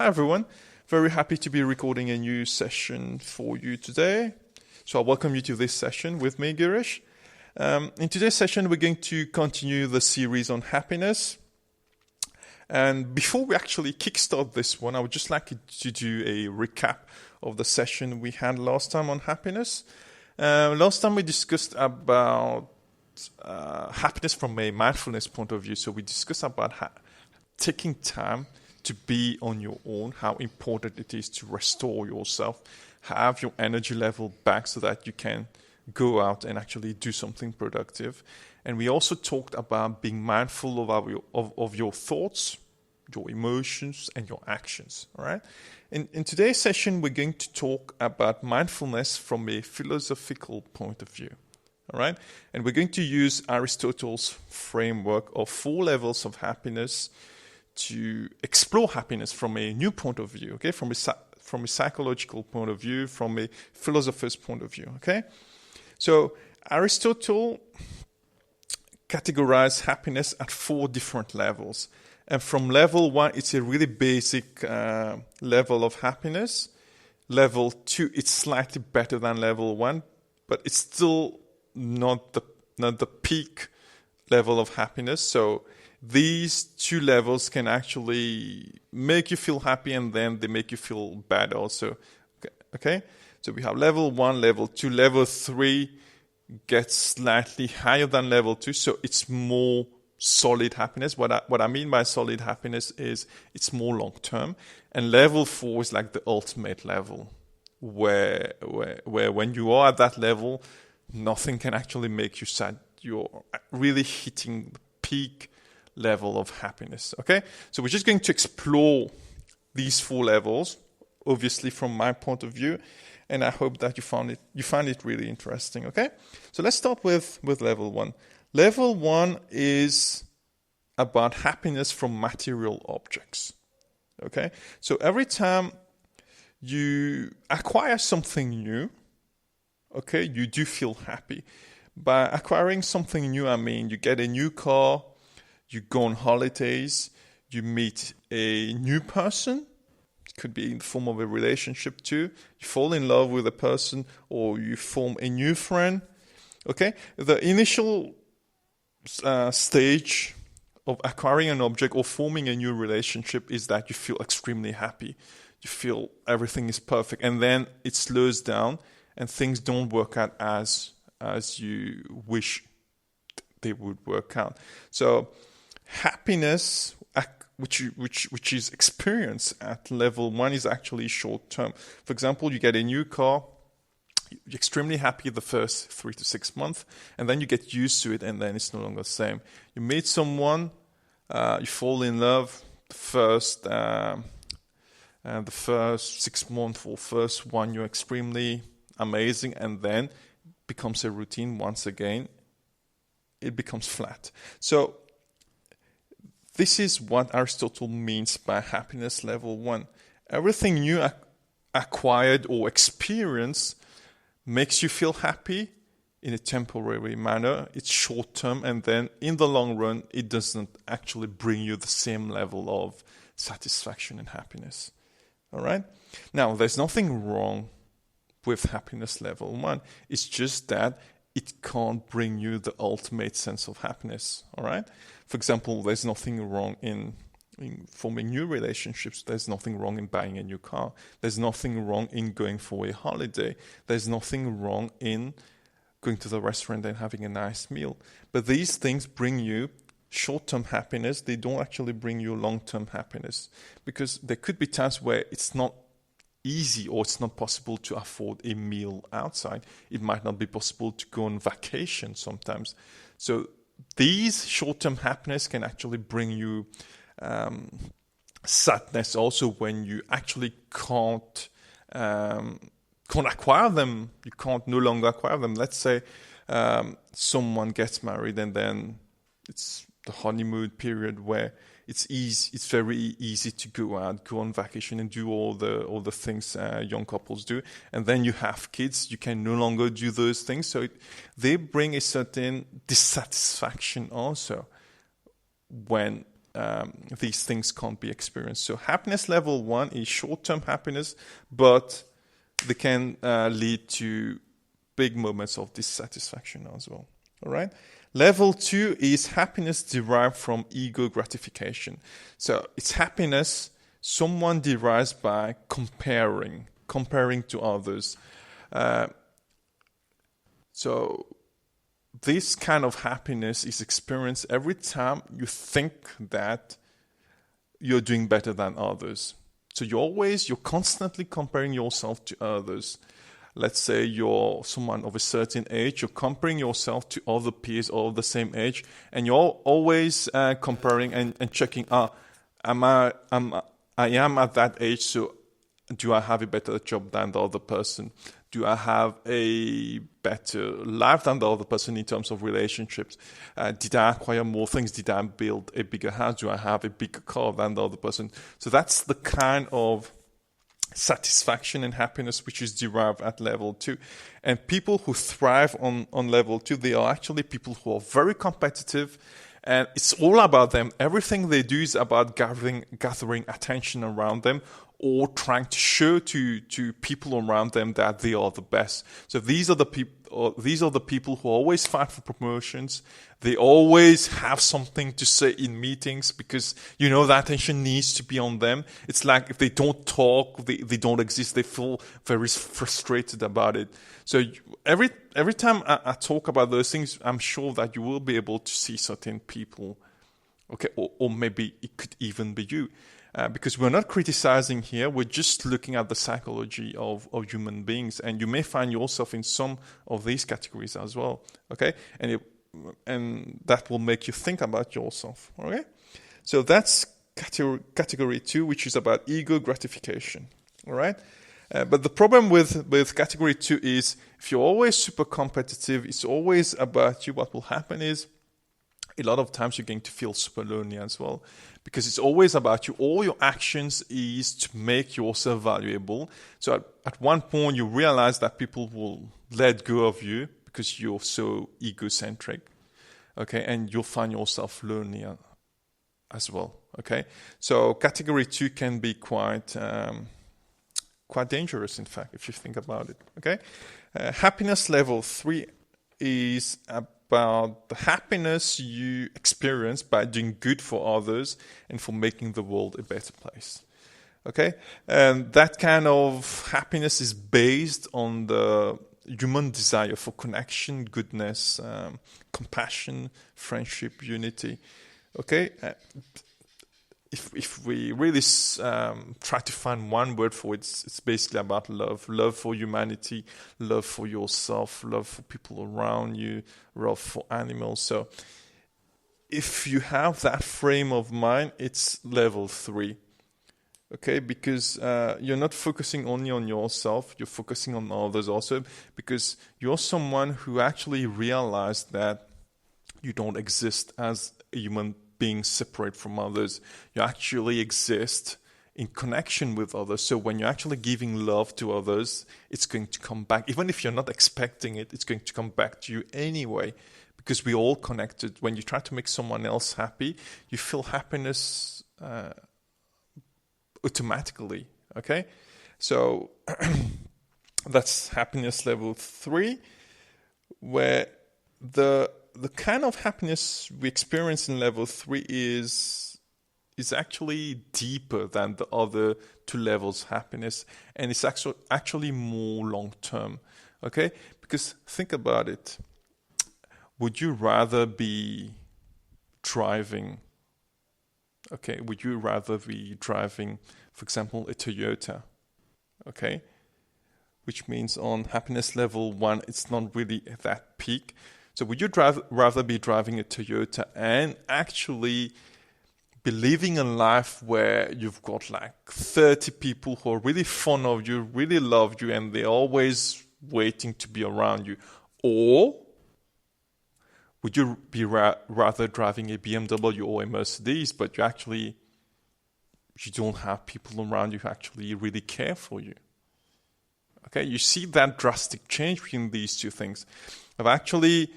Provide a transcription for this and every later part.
Hi everyone, very happy to be recording a new session for you today. So I welcome you to this session with me, Girish. In today's session, we're going to continue the series on happiness. And before we actually kickstart this one, I would just like to do a recap of the session we had last time on happiness. Last time we discussed about happiness from a mindfulness point of view. So we discussed about taking time to be on your own, how important it is to restore yourself, have your energy level back so that you can go out and actually do something productive. And we also talked about being mindful of your thoughts, your emotions, and your actions. All right. In today's session, we're going to talk about mindfulness from a philosophical point of view. All right. And we're going to use Aristotle's framework of 4 levels of happiness to explore happiness from a new point of view, okay? From a psychological point of view, from a philosopher's point of view, okay? So Aristotle categorized happiness at 4 different levels. And from level 1, it's a really basic level of happiness. Level 2, it's slightly better than level 1, but it's still not the peak level of happiness. So these 2 levels can actually make you feel happy and then they make you feel bad also. Okay? So we have level 1, level 2, level 3 gets slightly higher than level 2. So it's more solid happiness. What I mean by solid happiness is it's more long term. And level 4 is like the ultimate level where when you are at that level, nothing can actually make you sad. You're really hitting the peak level of happiness. Okay, so we're just going to explore these 4 levels, obviously from my point of view, and I hope that you find it really interesting. Okay, so let's start with level 1. Level 1 is about happiness from material objects. Okay, so every time you acquire something new, okay, you do feel happy. By acquiring something new, I mean you get a new car, you go on holidays, you meet a new person. It could be in the form of a relationship too. You fall in love with a person or you form a new friend. Okay? The initial stage of acquiring an object or forming a new relationship is that you feel extremely happy. You feel everything is perfect. And then it slows down and things don't work out as you wish they would work out. So happiness, which is experienced at level 1, is actually short term. For example, you get a new car, you're extremely happy the first 3 to 6 months, and then you get used to it, and then it's no longer the same. You meet someone, you fall in love. The first 6 months or first one, you're extremely amazing, and then it becomes a routine once again. It becomes flat. So this is what Aristotle means by happiness level 1. Everything new acquired or experienced makes you feel happy in a temporary manner. It's short term, and then in the long run, it doesn't actually bring you the same level of satisfaction and happiness. All right? Now, there's nothing wrong with happiness level 1. It's just that it can't bring you the ultimate sense of happiness. All right? For example, there's nothing wrong in forming new relationships. There's nothing wrong in buying a new car. There's nothing wrong in going for a holiday. There's nothing wrong in going to the restaurant and having a nice meal. But these things bring you short-term happiness. They don't actually bring you long-term happiness, because there could be times where it's not easy or it's not possible to afford a meal outside. It might not be possible to go on vacation sometimes. So these short-term happiness can actually bring you sadness also when you actually can't acquire them. You can't no longer acquire them. Let's say someone gets married and then it's the honeymoon period where it's very easy to go out, go on vacation and do all the things young couples do. And then you have kids, you can no longer do those things. So they bring a certain dissatisfaction also when these things can't be experienced. So happiness level 1 is short-term happiness, but they can lead to big moments of dissatisfaction as well. All right. Level 2 is happiness derived from ego gratification. So it's happiness someone derives by comparing to others. So this kind of happiness is experienced every time you think that you're doing better than others. So you're constantly comparing yourself to others. Let's say you're someone of a certain age, you're comparing yourself to other peers all of the same age, and you're always comparing and checking, I am at that age, so do I have a better job than the other person? Do I have a better life than the other person in terms of relationships? Did I acquire more things? Did I build a bigger house? Do I have a bigger car than the other person? So that's the kind of satisfaction and happiness which is derived at level 2. And people who thrive on level 2, they are actually people who are very competitive, and it's all about them. Everything they do is about gathering attention around them, or trying to show to people around them that they are the best. So these are the people who always fight for promotions. They always have something to say in meetings because, the attention needs to be on them. It's like if they don't talk, they don't exist. They feel very frustrated about it. So every time I talk about those things, I'm sure that you will be able to see certain people. Okay, or maybe it could even be you. Because we're not criticizing here, we're just looking at the psychology of human beings, and you may find yourself in some of these categories as well, okay? And that will make you think about yourself, okay? So that's category 2, which is about ego gratification, all right? But the problem with category 2 is if you're always super competitive, it's always about you, what will happen is a lot of times you're going to feel super lonely as well, because it's always about you. All your actions is to make yourself valuable. So at one point you realize that people will let go of you because you're so egocentric, okay, and you'll find yourself lonely as well, okay. So category 2 can be quite dangerous, in fact, if you think about it, okay. Happiness level 3 is about the happiness you experience by doing good for others and for making the world a better place. Okay? And that kind of happiness is based on the human desire for connection, goodness, compassion, friendship, unity. Okay? If we really try to find one word for it, it's basically about love. Love for humanity, love for yourself, love for people around you, love for animals. So if you have that frame of mind, it's level 3. Okay, because you're not focusing only on yourself, you're focusing on others also, because you're someone who actually realized that you don't exist as a human being separate from others. You actually exist in connection with others. So when you're actually giving love to others, it's going to come back. Even if you're not expecting it, it's going to come back to you anyway, because we're all connected. When you try to make someone else happy, you feel happiness automatically, okay? So that's happiness level 3, where the kind of happiness we experience in level 3 is actually deeper than the other 2 levels of happiness, and it's actually more long-term, okay? Because think about it. Would you rather be driving, okay? Would you rather be driving, for example, a Toyota, okay? Which means on happiness level 1, it's not really at that peak. So would you rather be driving a Toyota and actually be living a life where you've got like 30 people who are really fond of you, really love you, and they're always waiting to be around you? Or would you be rather driving a BMW or a Mercedes, but you don't have people around you who actually really care for you? Okay, you see that drastic change between these 2 things. I've actually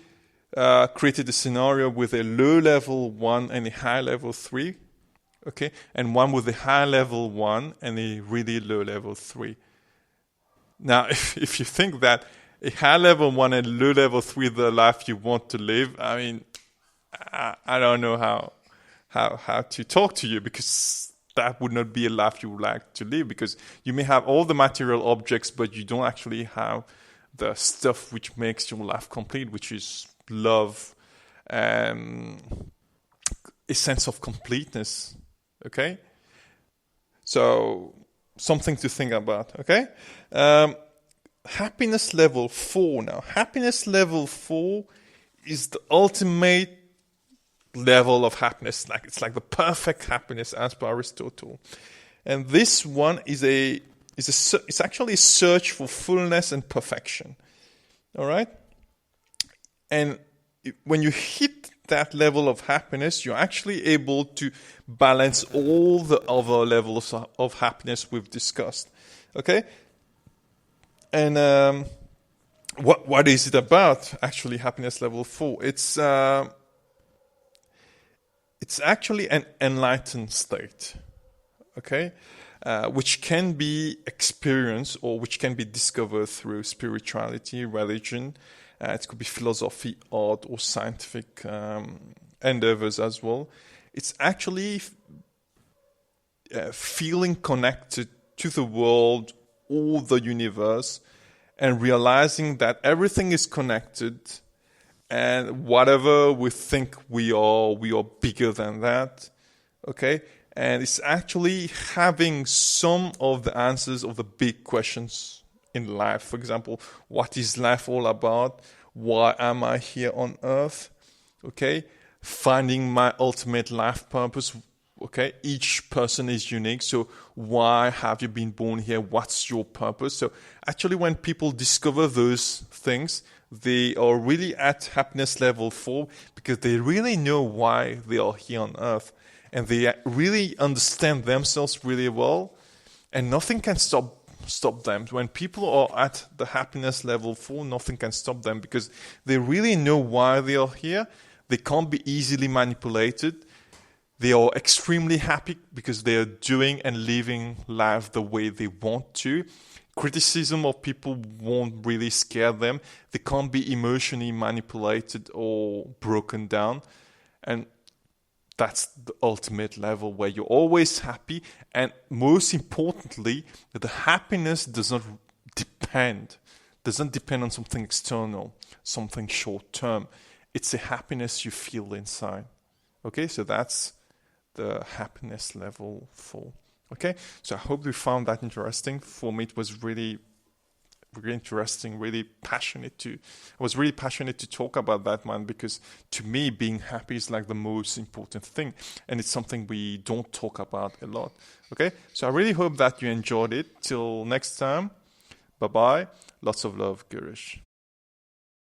created a scenario with a low level 1 and a high level 3, okay, and one with a high level 1 and a really low level 3. Now, if you think that a high level 1 and low level 3 is the life you want to live, I mean, I don't know how to talk to you, because that would not be a life you would like to live, because you may have all the material objects, but you don't actually have the stuff which makes your life complete, which is love and a sense of completeness. Okay? So, something to think about. Okay? Happiness level 4 now. Happiness level 4 is the ultimate level of happiness. It's like the perfect happiness as per Aristotle. And this one it's actually a search for fullness and perfection. All right? And when you hit that level of happiness, you're actually able to balance all the other levels of happiness we've discussed. Okay? And what is it about, actually, happiness level 4? It's actually an enlightened state, okay? Which can be experienced or which can be discovered through spirituality, religion. It could be philosophy, art, or scientific endeavors as well. It's actually feeling connected to the world or the universe and realizing that everything is connected, and whatever we think we are bigger than that, okay? And it's actually having some of the answers of the big questions in life. For example, what is life all about? Why am I here on earth? Okay? Finding my ultimate life purpose. Okay? Each person is unique. So why have you been born here? What's your purpose? So actually, when people discover those things, they are really at happiness level 4, because they really know why they are here on earth. And they really understand themselves really well. And nothing can stop them. When people are at the happiness level 4, nothing can stop them, because they really know why they are here. They can't be easily manipulated. They are extremely happy because they are doing and living life the way they want to. Criticism of people won't really scare them. They can't be emotionally manipulated or broken down. And that's the ultimate level where you're always happy. And most importantly, the happiness doesn't depend on something external, something short-term. It's a happiness you feel inside. Okay, so that's the happiness level 4. Okay, so I hope you found that interesting. For me, it was really interesting, really passionate I was really passionate to talk about that one, because to me, being happy is like the most important thing, and it's something we don't talk about a lot. Okay, so I really hope that you enjoyed it. Till next time, bye-bye. Lots of love, Girish.